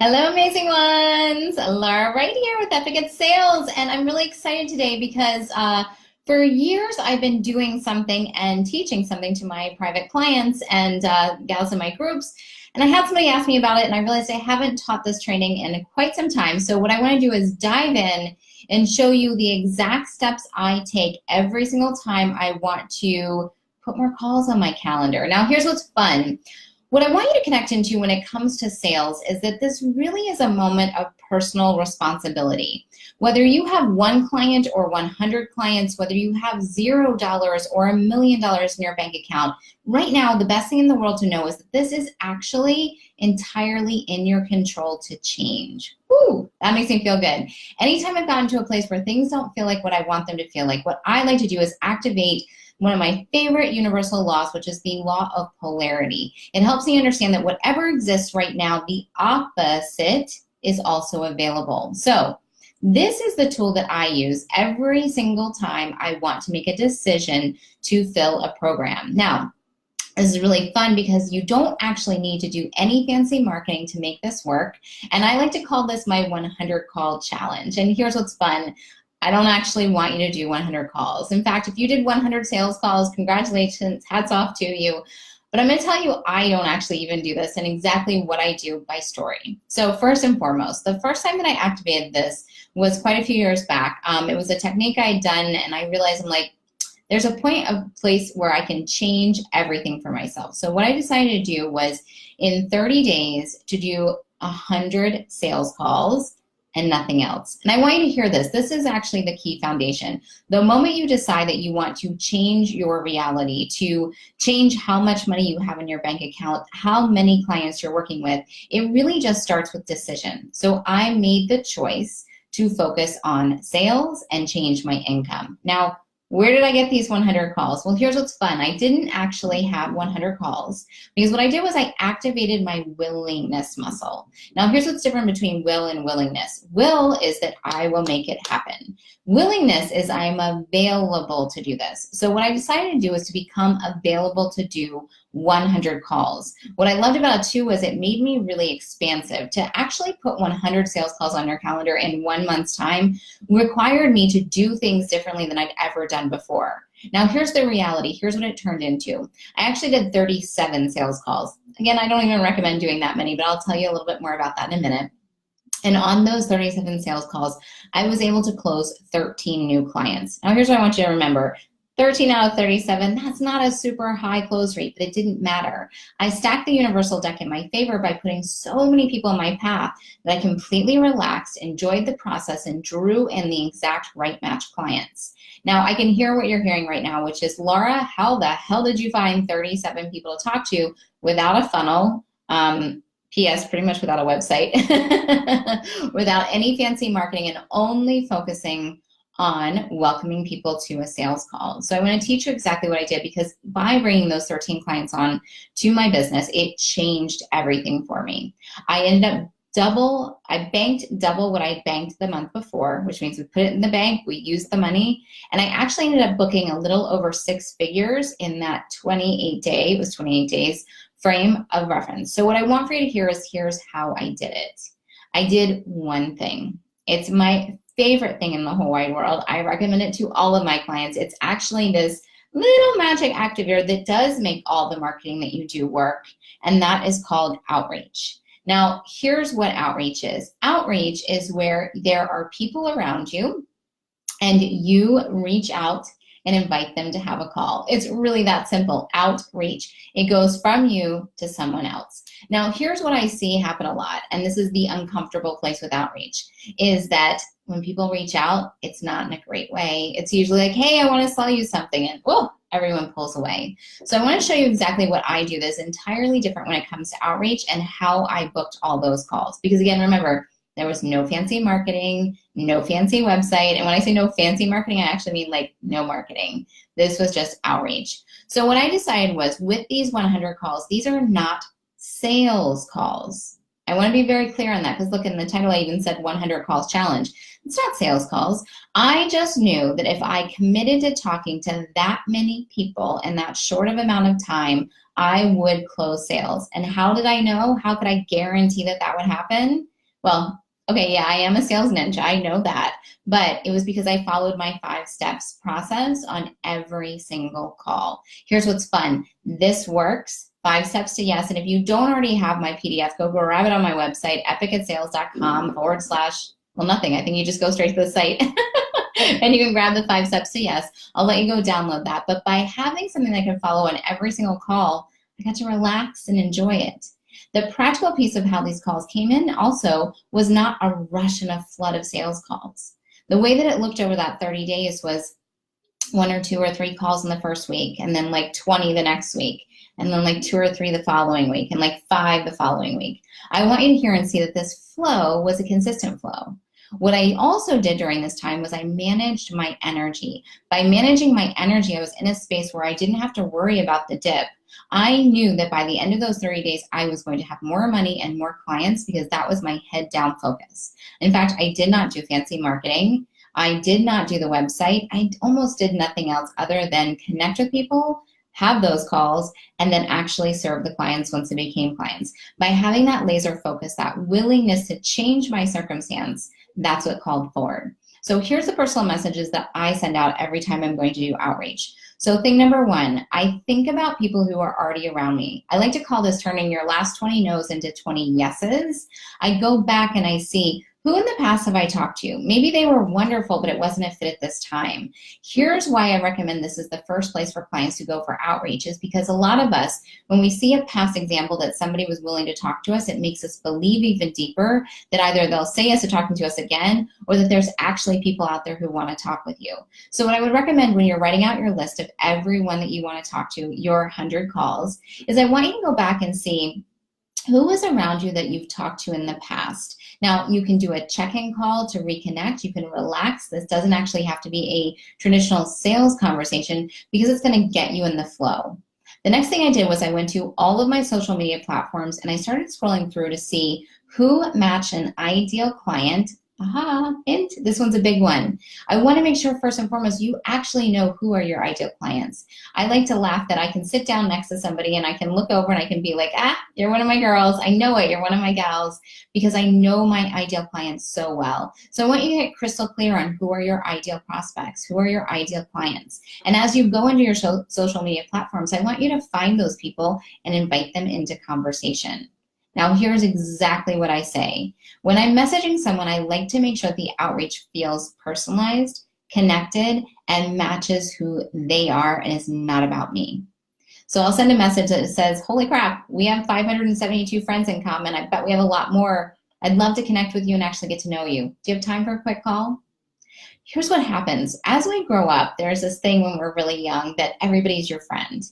Hello, amazing ones. Laura right here with Epic at Sales. And I'm really excited today because for years I've been doing something and teaching something to my private clients and gals in my groups. And I had somebody ask me about it and I realized I haven't taught this training in quite some time. So what I want to do is dive in and show you the exact steps I take every single time I want to put more calls on my calendar. Now, here's what's fun. What I want you to connect into when it comes to sales is that this really is a moment of personal responsibility. Whether you have one client or 100 clients, whether you have $0 or $1 million in your bank account, right now the best thing in the world to know is that this is actually entirely in your control to change. Woo, that makes me feel good. Anytime I've gotten to a place where things don't feel like what I want them to feel like, what I like to do is activate one of my favorite universal laws, which is the law of polarity. It helps me understand that whatever exists right now, the opposite is also available. So this is the tool that I use every single time I want to make a decision to fill a program. Now, this is really fun because you don't actually need to do any fancy marketing to make this work. And I like to call this my 100 call challenge. And here's what's fun. I don't actually want you to do 100 calls. In fact, if you did 100 sales calls, congratulations, hats off to you. But I'm going to tell you, I don't actually even do this and exactly what I do by story. So first and foremost, the first time that I activated this was quite a few years back. It was a technique I had done and I realized I'm like, there's a point of place where I can change everything for myself. So what I decided to do was in 30 days to do 100 sales calls and nothing else. And I want you to hear this. This is actually the key foundation. The moment you decide that you want to change your reality, to change how much money you have in your bank account, how many clients you're working with, it really just starts with decision. So I made the choice to focus on sales and change my income. Now, where did I get these 100 calls? Well, here's what's fun. I didn't actually have 100 calls because what I did was I activated my willingness muscle. Now, here's what's different between will and willingness. Will is that I will make it happen. Willingness is I'm available to do this. So what I decided to do is to become available to do 100 calls. What I loved about it too was it made me really expansive. To actually put 100 sales calls on your calendar in 1 month's time required me to do things differently than I'd ever done before. Now here's the reality. Here's what it turned into. I actually did 37 sales calls. Again, I don't even recommend doing that many, but I'll tell you a little bit more about that in a minute. And on those 37 sales calls, I was able to close 13 new clients. Now here's what I want you to remember. 13 out of 37, that's not a super high close rate, but it didn't matter. I stacked the universal deck in my favor by putting so many people in my path that I completely relaxed, enjoyed the process, and drew in the exact right match clients. Now, I can hear what you're hearing right now, which is, Laura, how the hell did you find 37 people to talk to without a funnel? P.S. pretty much without a website, without any fancy marketing, and only focusing on welcoming people to a sales call. So I want to teach you exactly what I did because by bringing those 13 clients on to my business, it changed everything for me. I ended up I banked double what I banked the month before, which means we put it in the bank, we used the money, and I actually ended up booking a little over 6 figures in that 28 days frame of reference. So what I want for you to hear is here's how I did it. I did one thing. It's my favorite thing in the whole wide world. I recommend it to all of my clients. It's actually this little magic activator that does make all the marketing that you do work, and that is called outreach. Now, here's what outreach is. Outreach is where there are people around you and you reach out and invite them to have a call. It's really that simple, outreach. It goes from you to someone else. Now, here's what I see happen a lot, and this is the uncomfortable place with outreach, is that when people reach out, it's not in a great way. It's usually like, hey, I want to sell you something, and whoa, everyone pulls away. So I want to show you exactly what I do that's entirely different when it comes to outreach and how I booked all those calls. Because again, remember, there was no fancy marketing, no fancy website. And when I say no fancy marketing, I actually mean like no marketing. This was just outreach. So what I decided was with these 100 calls, these are not sales calls. I want to be very clear on that because look, in the title I even said 100 calls challenge. It's not sales calls. I just knew that if I committed to talking to that many people in that short of amount of time, I would close sales. And how did I know? How could I guarantee that that would happen? Well, okay, yeah, I am a sales ninja. I know that. But it was because I followed my 5 steps process on every single call. Here's what's fun. This works. 5 steps to yes. And if you don't already have my PDF, go grab it on my website, epicatsales.com/, well, nothing. I think you just go straight to the site and you can grab the 5 steps to yes. I'll let you go download that. But by having something that I can follow on every single call, I got to relax and enjoy it. The practical piece of how these calls came in also was not a rush and a flood of sales calls. The way that it looked over that 30 days was 1 or 2 or 3 calls in the first week, and then like 20 the next week, and then like 2 or 3 the following week, and like 5 the following week. I want you to hear and see that this flow was a consistent flow. What I also did during this time was I managed my energy. By managing my energy, I was in a space where I didn't have to worry about the dip. I knew that by the end of those 30 days, I was going to have more money and more clients because that was my head down focus. In fact, I did not do fancy marketing. I did not do the website. I almost did nothing else other than connect with people, have those calls, and then actually serve the clients once they became clients. By having that laser focus, that willingness to change my circumstance, that's what called forward. So here's the personal messages that I send out every time I'm going to do outreach. So thing number 1, I think about people who are already around me. I like to call this turning your last 20 no's into 20 yeses. I go back and I see, who in the past have I talked to? Maybe they were wonderful, but it wasn't a fit at this time. Here's why I recommend this is the first place for clients to go for outreach, is because a lot of us, when we see a past example that somebody was willing to talk to us, it makes us believe even deeper that either they'll say yes to talking to us again, or that there's actually people out there who want to talk with you. So what I would recommend when you're writing out your list of everyone that you want to talk to, your 100 calls, is I want you to go back and see who was around you that you've talked to in the past. Now, you can do a check-in call to reconnect. You can relax. This doesn't actually have to be a traditional sales conversation because it's going to get you in the flow. The next thing I did was I went to all of my social media platforms and I started scrolling through to see who matched an ideal client. Aha, hint, this one's a big one. I want to make sure first and foremost you actually know who are your ideal clients. I like to laugh that I can sit down next to somebody and I can look over and I can be like, you're one of my girls. I know it, you're one of my gals, because I know my ideal clients so well. So I want you to get crystal clear on who are your ideal prospects, who are your ideal clients. And as you go into your social media platforms, I want you to find those people and invite them into conversation. Now, here's exactly what I say. When I'm messaging someone, I like to make sure the outreach feels personalized, connected, and matches who they are and is not about me. So I'll send a message that says, holy crap, we have 572 friends in common. I bet we have a lot more. I'd love to connect with you and actually get to know you. Do you have time for a quick call? Here's what happens. As we grow up, there's this thing when we're really young that everybody's your friend.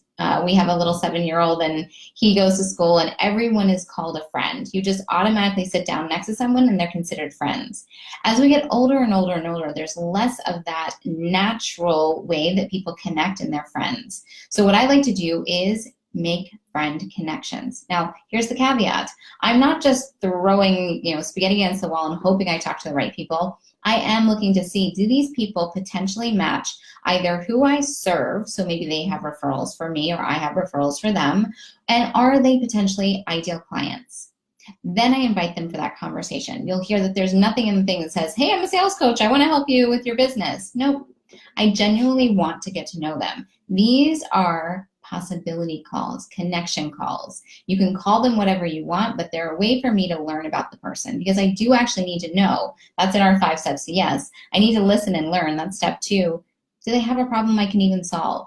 We have a little 7-year-old and he goes to school and everyone is called a friend. You just automatically sit down next to someone and they're considered friends. As we get older and older and older, there's less of that natural way that people connect and they're friends. So what I like to do is make friend connections. Now, here's the caveat. I'm not just throwing, spaghetti against the wall and hoping I talk to the right people. I am looking to see, do these people potentially match either who I serve, so maybe they have referrals for me or I have referrals for them, and are they potentially ideal clients? Then I invite them for that conversation. You'll hear that there's nothing in the thing that says, hey, I'm a sales coach, I want to help you with your business. Nope. I genuinely want to get to know them. These are possibility calls, connection calls. You can call them whatever you want, but they're a way for me to learn about the person because I do actually need to know. That's in our 5 steps to yes. I need to listen and learn. That's step 2. Do they have a problem I can even solve?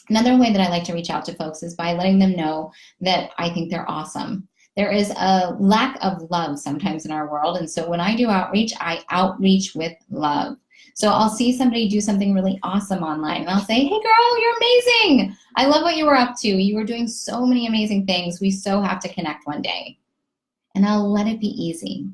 Another way that I like to reach out to folks is by letting them know that I think they're awesome. There is a lack of love sometimes in our world, and so when I do outreach, I outreach with love. So I'll see somebody do something really awesome online and I'll say, hey girl, you're amazing. I love what you were up to. You were doing so many amazing things. We so have to connect one day. And I'll let it be easy.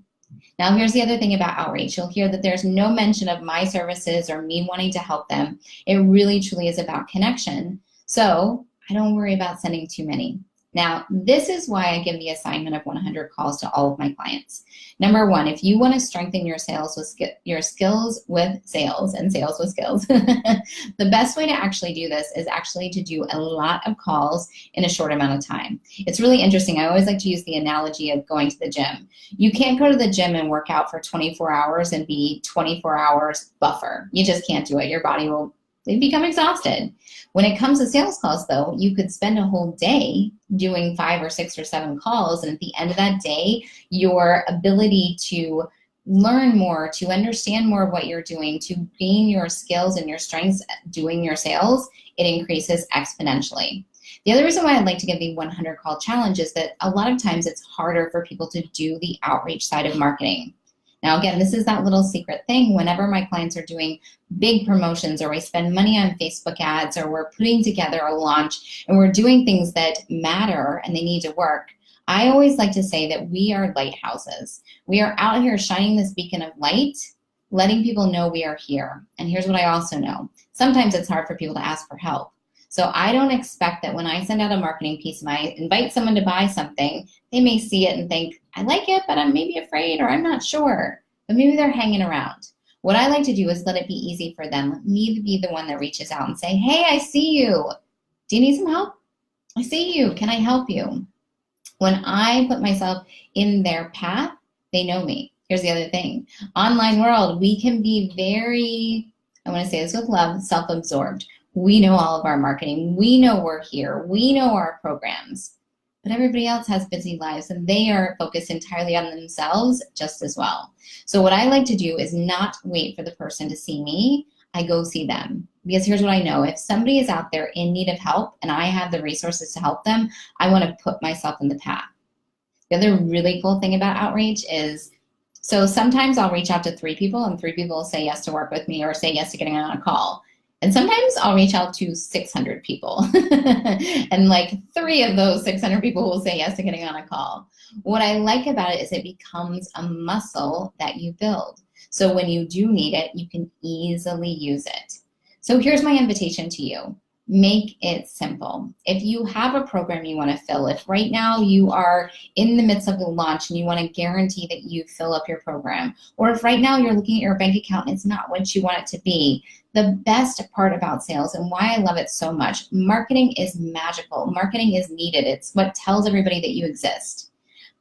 Now here's the other thing about outreach. You'll hear that there's no mention of my services or me wanting to help them. It really truly is about connection. So I don't worry about sending too many. Now, this is why I give the assignment of 100 calls to all of my clients. Number one, if you want to strengthen your sales with your skills with sales and sales with skills, the best way to actually do this is actually to do a lot of calls in a short amount of time. It's really interesting. I always like to use the analogy of going to the gym. You can't go to the gym and work out for 24 hours and be 24 hours buffer. You just can't do it. Your body will become exhausted. When it comes to sales calls, though, you could spend a whole day doing 5 or 6 or 7 calls, and at the end of that day, your ability to learn more, to understand more of what you're doing, to gain your skills and your strengths doing your sales, it increases exponentially. The other reason why I'd like to give the 100 call challenge is that a lot of times it's harder for people to do the outreach side of marketing. Now, again, this is that little secret thing. Whenever my clients are doing big promotions, or we spend money on Facebook ads, or we're putting together a launch and we're doing things that matter and they need to work, I always like to say that we are lighthouses. We are out here shining this beacon of light, letting people know we are here. And here's what I also know. Sometimes it's hard for people to ask for help. So I don't expect that when I send out a marketing piece and I invite someone to buy something, they may see it and think, I like it, but I'm maybe afraid, or I'm not sure. But maybe they're hanging around. What I like to do is let it be easy for them. Let me be the one that reaches out and say, hey, I see you. Do you need some help? I see you. Can I help you? When I put myself in their path, they know me. Here's the other thing. Online world, we can be very, I want to say this with love, self-absorbed. We know all of our marketing. We know we're here. We know our programs. But everybody else has busy lives, and they are focused entirely on themselves just as well. So what I like to do is not wait for the person to see me. I go see them. Because here's what I know. If somebody is out there in need of help and I have the resources to help them, I want to put myself in the path. The other really cool thing about outreach is, so sometimes I'll reach out to 3 people and 3 people will say yes to work with me or say yes to getting on a call. And sometimes I'll reach out to 600 people and like 3 of those 600 people will say yes to getting on a call. What I like about it is it becomes a muscle that you build. So when you do need it, you can easily use it. So here's my invitation to you. Make it simple. If you have a program you want to fill, if right now you are in the midst of a launch and you want to guarantee that you fill up your program, or if right now you're looking at your bank account and it's not what you want it to be, the best part about sales and why I love it so much, marketing is magical. Marketing is needed. It's what tells everybody that you exist.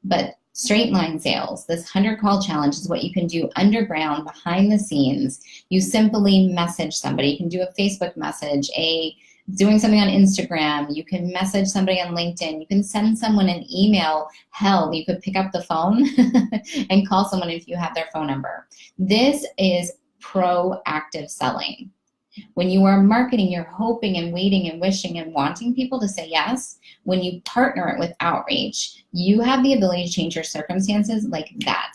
But straight line sales, this 100 call challenge is what you can do underground, behind the scenes. You simply message somebody. You can do a Facebook message, doing something on Instagram. You can message somebody on LinkedIn. You can send someone an email. Hell, you could pick up the phone and call someone if you have their phone number. This is proactive selling. When you are marketing, you're hoping and waiting and wishing and wanting people to say yes. When you partner it with outreach, you have the ability to change your circumstances like that.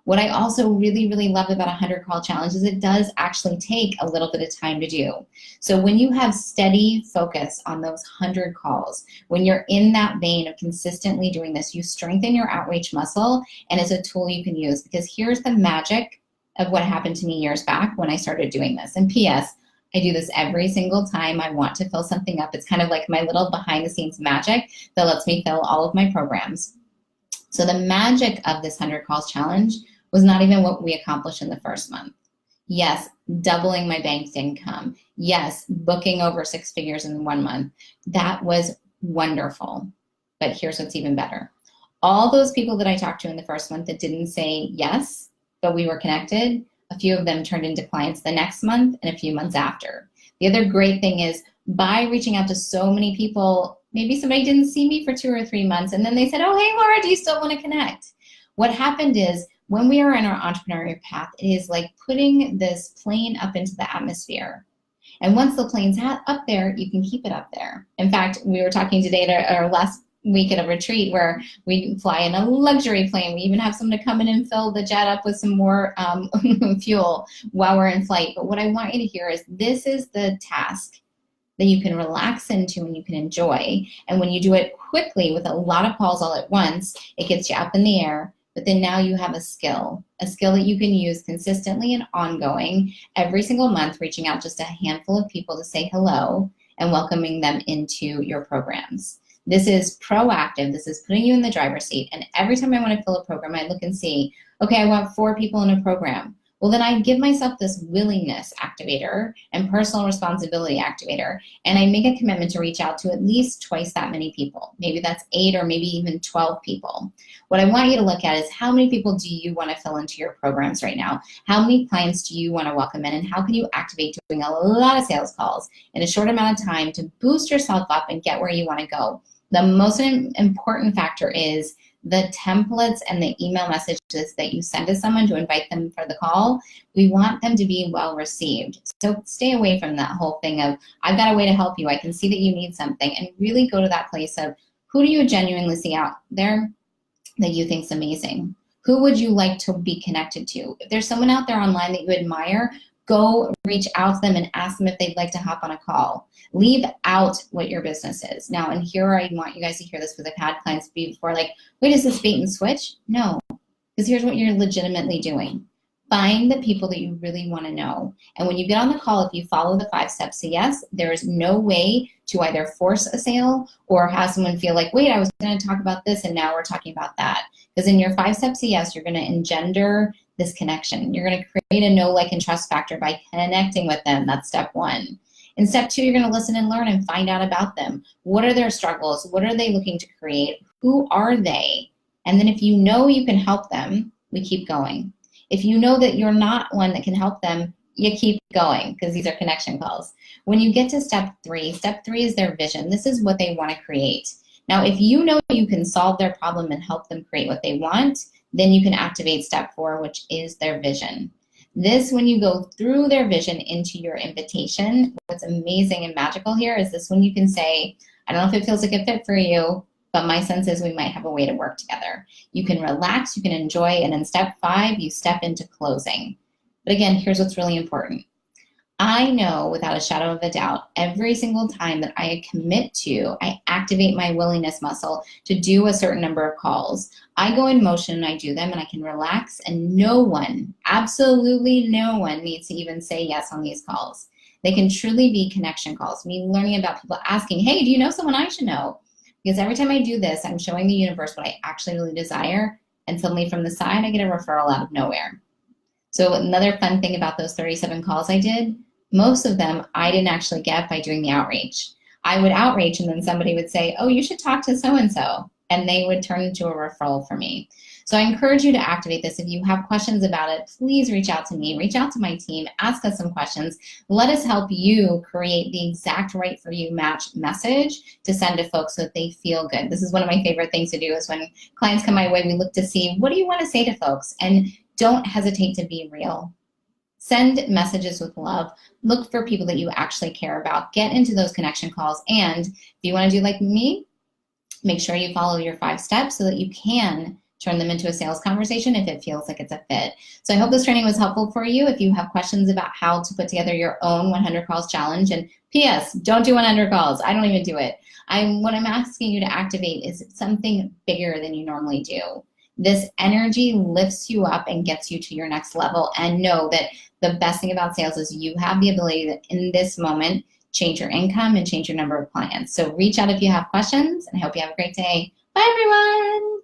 What I also really, really love about 100 call challenge is it does actually take a little bit of time to do. So when you have steady focus on those 100 calls, when you're in that vein of consistently doing this, you strengthen your outreach muscle, and it's a tool you can use. Because here's the magic of what happened to me years back when I started doing this. And P.S., I do this every single time I want to fill something up. It's kind of like my little behind the scenes magic that lets me fill all of my programs. So the magic of this 100 calls challenge was not even what we accomplished in the first month. Yes, doubling my banked income. Yes, booking over 6 figures in 1 month. That was wonderful. But here's what's even better. All those people that I talked to in the first month that didn't say yes, but we were connected, a few of them turned into clients the next month and a few months after. The other great thing is, by reaching out to so many people, maybe somebody didn't see me for 2 or 3 months and then they said, oh, hey, Laura, do you still want to connect? What happened is, when we are in our entrepreneurial path, it is like putting this plane up into the atmosphere. And once the plane's up there, you can keep it up there. In fact, we were talking today at our last week at a retreat where we fly in a luxury plane. We even have someone to come in and fill the jet up with some more fuel while we're in flight. But what I want you to hear is this is the task that you can relax into and you can enjoy. And when you do it quickly with a lot of calls all at once, it gets you up in the air. But then now you have a skill that you can use consistently and ongoing every single month, reaching out just a handful of people to say hello and welcoming them into your programs. This is proactive. This is putting you in the driver's seat. And every time I want to fill a program, I look and see, okay, I want 4 people in a program. Well, then I give myself this willingness activator and personal responsibility activator, and I make a commitment to reach out to at least twice that many people. Maybe that's 8 or maybe even 12 people. What I want you to look at is how many people do you want to fill into your programs right now? How many clients do you want to welcome in? And how can you activate doing a lot of sales calls in a short amount of time to boost yourself up and get where you want to go? The most important factor is the templates and the email messages that you send to someone to invite them for the call. We want them to be well received. So stay away from that whole thing of, I've got a way to help you, I can see that you need something, and really go to that place of, who do you genuinely see out there that you think is amazing? Who would you like to be connected to? If there's someone out there online that you admire, go reach out to them and ask them if they'd like to hop on a call. Leave out what your business is. Now, and here I want you guys to hear this because I've had clients before like, wait, is this bait and switch? No, because here's what you're legitimately doing. Find the people that you really want to know. And when you get on the call, if you follow the 5 steps to yes, there is no way to either force a sale or have someone feel like, wait, I was going to talk about this and now we're talking about that. Because in your 5 steps to yes, you're going to engender this connection. You're going to create a know, like, and trust factor by connecting with them. That's step 1. In step 2, you're going to listen and learn and find out about them. What are their struggles? What are they looking to create? Who are they? And then if you know you can help them, we keep going. If you know that you're not one that can help them, you keep going, because these are connection calls. When you get to step 3 is their vision. This is what they want to create. Now, if you know you can solve their problem and help them create what they want, then you can activate step 4, which is their vision. This, when you go through their vision into your invitation, what's amazing and magical here is this, when you can say, I don't know if it feels like a fit for you, but my sense is we might have a way to work together. You can relax, you can enjoy, and in step 5, you step into closing. But again, here's what's really important. I know without a shadow of a doubt, every single time that I commit to, I activate my willingness muscle to do a certain number of calls. I go in motion and I do them and I can relax, and no one, absolutely no one, needs to even say yes on these calls. They can truly be connection calls, me learning about people asking, hey, do you know someone I should know? Because every time I do this, I'm showing the universe what I actually really desire, and suddenly from the side, I get a referral out of nowhere. So another fun thing about those 37 calls I did, most of them I didn't actually get by doing the outreach. I would outreach and then somebody would say, oh, you should talk to so-and-so, and they would turn into a referral for me. So I encourage you to activate this. If you have questions about it, please reach out to me, reach out to my team, ask us some questions. Let us help you create the exact right for you match message to send to folks so that they feel good. This is one of my favorite things to do, is when clients come my way, we look to see, what do you want to say to folks? And don't hesitate to be real. Send messages with love. Look for people that you actually care about. Get into those connection calls. And if you want to do like me, make sure you follow your 5 steps so that you can turn them into a sales conversation if it feels like it's a fit. So I hope this training was helpful for you. If you have questions about how to put together your own 100 calls challenge, and P.S., don't do 100 calls. I don't even do it. What I'm asking you to activate is something bigger than you normally do. This energy lifts you up and gets you to your next level. And know that the best thing about sales is you have the ability to, in this moment, change your income and change your number of clients. So reach out if you have questions, and I hope you have a great day. Bye, everyone.